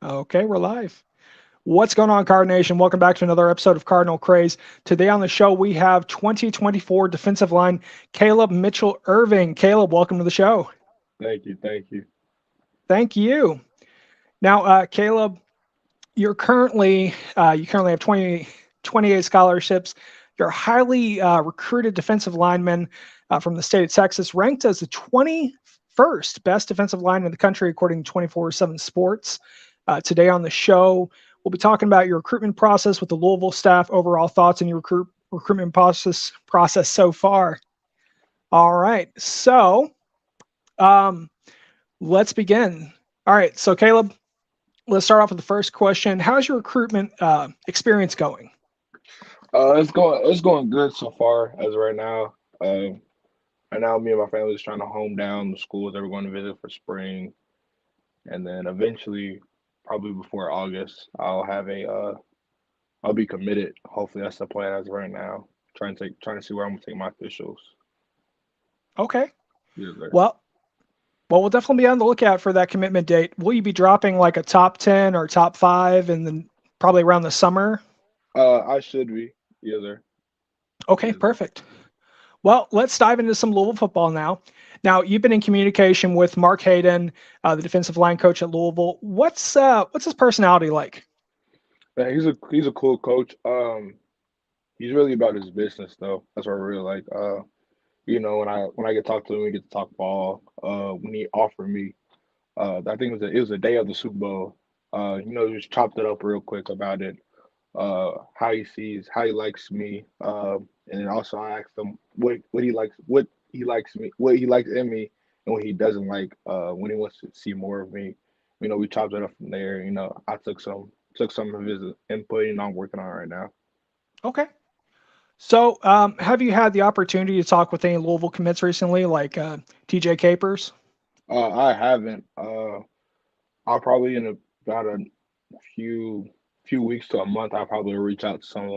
Okay, we're live. What's going on, Card Nation? Welcome back to another episode of Cardinal Craze. Today on the show, we have 2024 defensive line Caleb Mitchell Irving. Caleb, welcome to the show. Thank you. Thank you. Thank you. Now, Caleb, you currently have 28 scholarships. You're a highly recruited defensive lineman from the state of Texas, ranked as the 21st best defensive line in the country according to 24/7 Sports. Today on the show, we'll be talking about your recruitment process with the Louisville staff, overall thoughts on your recruitment process so far. All right, so um, let's begin. All right, so Caleb, let's start off with the first question. How's your recruitment experience going? It's going good so far as of right now. Right now, me and my family is trying to home down the schools that we're going to visit for spring, and then eventually, probably before August, I'll be committed. Hopefully, that's the plan as of right now. Trying to see where I'm gonna take my officials. Okay, Yes, sir. well, we'll definitely be on the lookout for that commitment date. Will you be dropping like a top 10 or top five, and then probably around the summer? I should be. Yes, sir. Okay, Yes, sir. perfect. Well, let's dive into some Louisville football now. Now, you've been in communication with Mark Hayden, the defensive line coach at Louisville. What's his personality like? Yeah, he's a cool coach. He's really about his business though. That's what I really like. When I get to talk to him, we get to talk ball. When he offered me, I think it was a day of the Super Bowl. Just chopped it up real quick about it. How he likes me. And then also I asked him what he likes in me, and what he doesn't like. When he wants to see more of me. We chopped it up from there. I took some of his input, and I'm working on it right now. Okay. So, have you had the opportunity to talk with any Louisville commits recently, like TJ Capers? I haven't. I'll probably in about a few few weeks to a month. I'll probably reach out to some of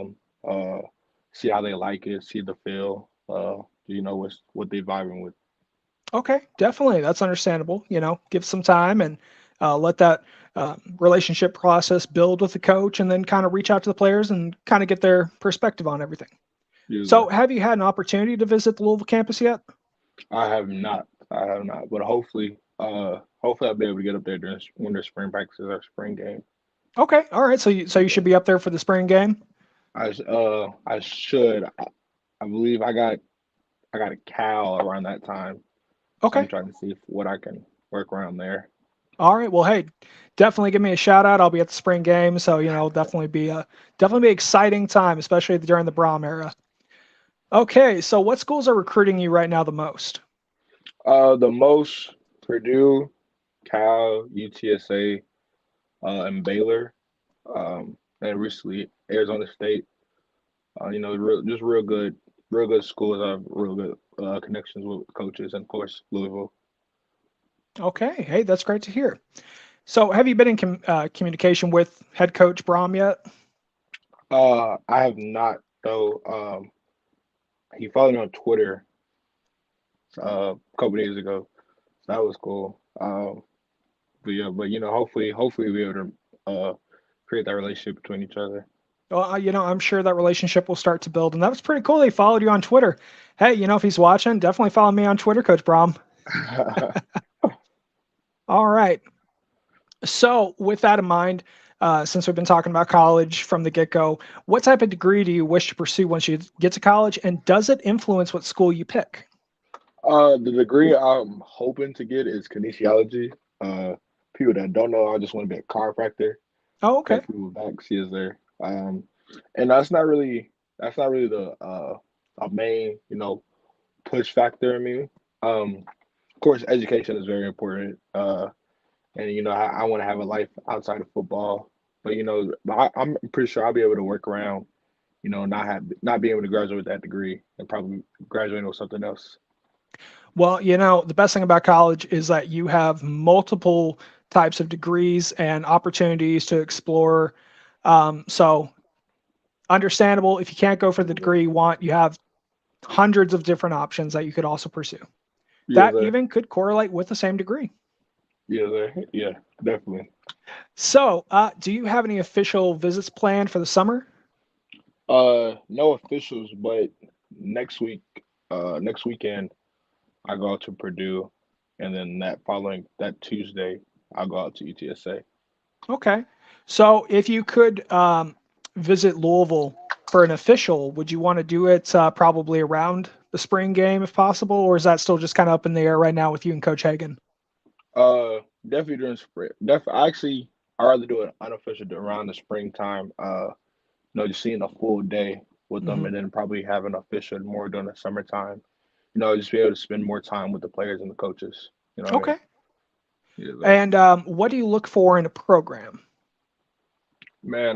them, see how they like it, see the feel. What they vibing with. Okay, definitely. That's understandable. Give some time and let that relationship process build with the coach, and then kind of reach out to the players and kind of get their perspective on everything. User. So, have you had an opportunity to visit the Louisville campus yet? I have not. I have not. But hopefully I'll be able to get up there during when their spring practices or spring game. Okay, all right. So you should be up there for the spring game. I should. I believe I got a Cal around that time, so I'm Okay, trying to see what I can work around there. all right. Well, hey, definitely give me a shout out. I'll be at the spring game, so definitely be exciting time, especially during the Brom era. Okay, so what schools are recruiting you right now the most? The most Purdue, Cal, UTSA, and Baylor, and recently Arizona State. Just real good schools. I have real good connections with coaches, and of course Louisville. Okay, hey, that's great to hear. So, have you been in communication with head coach Brom yet? I have not though. He followed me on Twitter a couple days ago. So that was cool. But yeah, hopefully we'll be able to create that relationship between each other. Well, I'm sure that relationship will start to build, and that was pretty cool. They followed you on Twitter. Hey, if he's watching, definitely follow me on Twitter, Coach Brom. All right. So, with that in mind, since we've been talking about college from the get go, what type of degree do you wish to pursue once you get to college, and does it influence what school you pick? The degree I'm hoping to get is kinesiology. Uh, People that don't know, I just want to be a chiropractor. Oh, okay. Help people with back, see us there. And that's not really the a main push factor in me. Of course, education is very important. And I want to have a life outside of football. But I'm pretty sure I'll be able to work around. Not being able to graduate with that degree and probably graduating with something else. Well, the best thing about college is that you have multiple types of degrees and opportunities to explore. So, understandable if you can't go for the degree you want, you have hundreds of different options that you could also pursue. Yeah, That there. even could correlate with the same degree. Yeah, there. Yeah, definitely. So, do you have any official visits planned for the summer? No officials, but next week, next weekend, I go out to Purdue, and then that Tuesday, I go out to UTSA. Okay. So, if you could visit Louisville for an official, would you want to do it probably around the spring game if possible, or is that still just kind of up in the air right now with you and Coach Hagan? Definitely during spring. Actually, I rather do it unofficial around the springtime. Just seeing a full day with them, Hmm. and then probably having official more during the summertime. Just be able to spend more time with the players and the coaches. You know what I mean? Okay. Yeah, there. And what do you look for in a program? Man,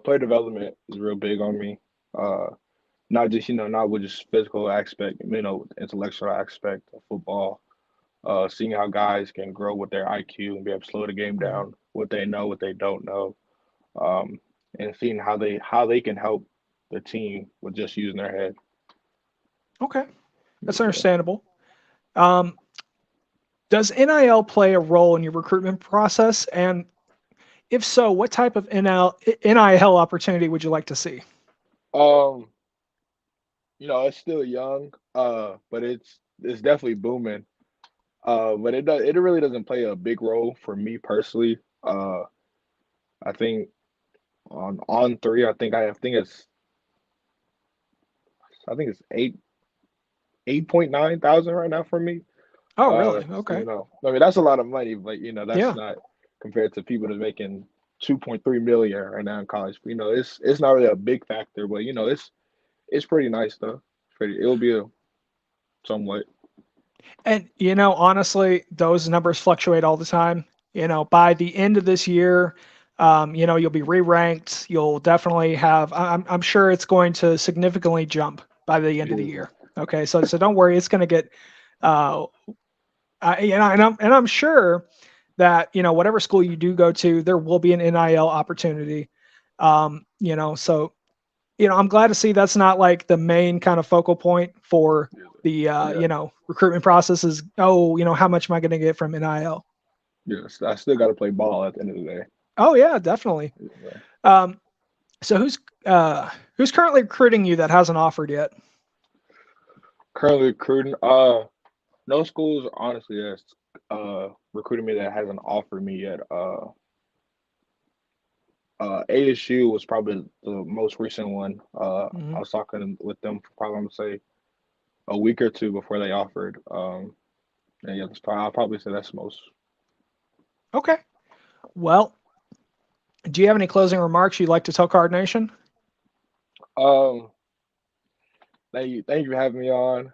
player development is real big on me. Uh, not just not with just physical aspect, intellectual aspect of football. Seeing how guys can grow with their IQ and be able to slow the game Hmm. down, what they know, what they don't know, um, and seeing how they can help the team with just using their head. Okay, that's Yeah. understandable. Um, does NIL play a role in your recruitment process? And if so, what type of NIL opportunity would you like to see? Um, it's still young, but it's definitely booming. But it really doesn't play a big role for me personally. I think on three, I think it's 8.9 thousand right now for me. Oh, really? Okay. I mean that's a lot of money, but that's Yeah. not compared to people that's making 2.3 million right now in college. It's not really a big factor, but it's pretty nice though. It'll be a somewhat. And, honestly, those numbers fluctuate all the time. By the end of this year, you'll be re-ranked. You'll definitely have, I'm sure it's going to significantly jump by the end of the Is year. Okay. So don't worry. It's going to get, uh, and I'm sure that, whatever school you do go to, there will be an NIL opportunity. So I'm glad to see that's not like the main kind of focal point for the yeah, recruitment process is, oh, how much am I going to get from NIL? yes. I still got to play ball at the end of the day. Oh yeah, definitely. Yeah. Um, so who's currently recruiting you that hasn't offered yet? Currently recruiting. No schools honestly has recruited me that hasn't offered me yet. ASU was probably the most recent one. I Hmm. was talking with them for probably I'm gonna say a week or two before they offered. And yeah, I'll probably say that's the most. Okay. Well, do you have any closing remarks you'd like to tell Card Nation? Um, thank you for having me on.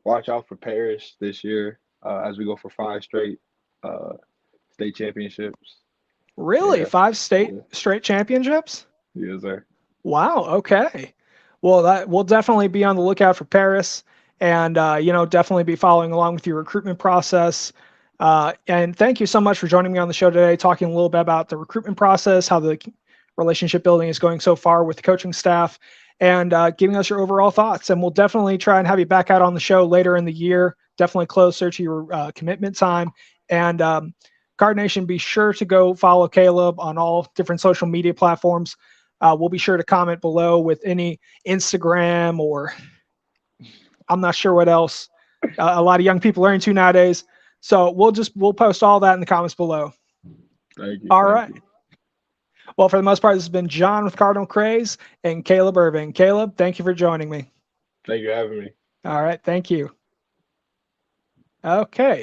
Watch out for Paris this year as we go for five straight uh state championships. Really, Yeah, five state yeah, straight championships? yes, sir. Wow. Okay. Well, that we'll definitely be on the lookout for Paris, and definitely be following along with your recruitment process. And thank you so much for joining me on the show today, talking a little bit about the recruitment process, how the relationship building is going so far with the coaching staff, and giving us your overall thoughts. And we'll definitely try and have you back out on the show later in the year, definitely closer to your commitment time. And Card Nation, be sure to go follow Caleb on all different social media platforms. We'll be sure to comment below with any Instagram or I'm not sure what else a lot of young people are into nowadays. So we'll post all that in the comments below. Thank you, All thank right. you, Well, for the most part, this has been John with Cardinal Craze and Caleb Irving. Caleb, thank you for joining me. thank you for having me. All right. Thank you. Okay.